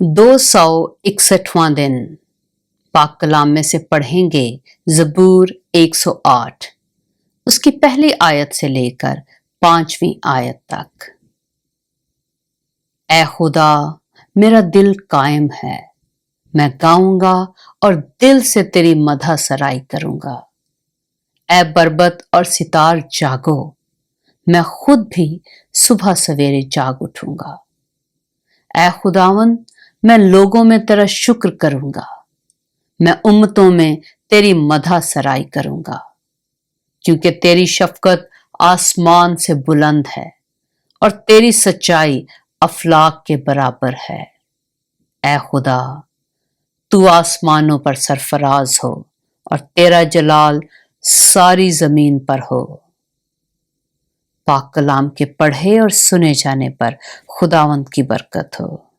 261واں دن پاک کلام میں سے پڑھیں گے زبور 108 اس کی پہلی آیت سے لے کر 5ویں آیت تک۔ اے خدا میرا دل قائم ہے، میں گاؤں گا اور دل سے تیری مدح سرائی کروں گا۔ اے بربط اور ستار جاگو، میں خود بھی صبح سویرے جاگ اٹھوں گا۔ اے خداوند میں لوگوں میں تیرا شکر کروں گا، میں امتوں میں تیری مدح سرائی کروں گا، کیونکہ تیری شفقت آسمان سے بلند ہے اور تیری سچائی افلاک کے برابر ہے۔ اے خدا تو آسمانوں پر سرفراز ہو اور تیرا جلال ساری زمین پر ہو۔ پاک کلام کے پڑھے اور سنے جانے پر خداوند کی برکت ہو۔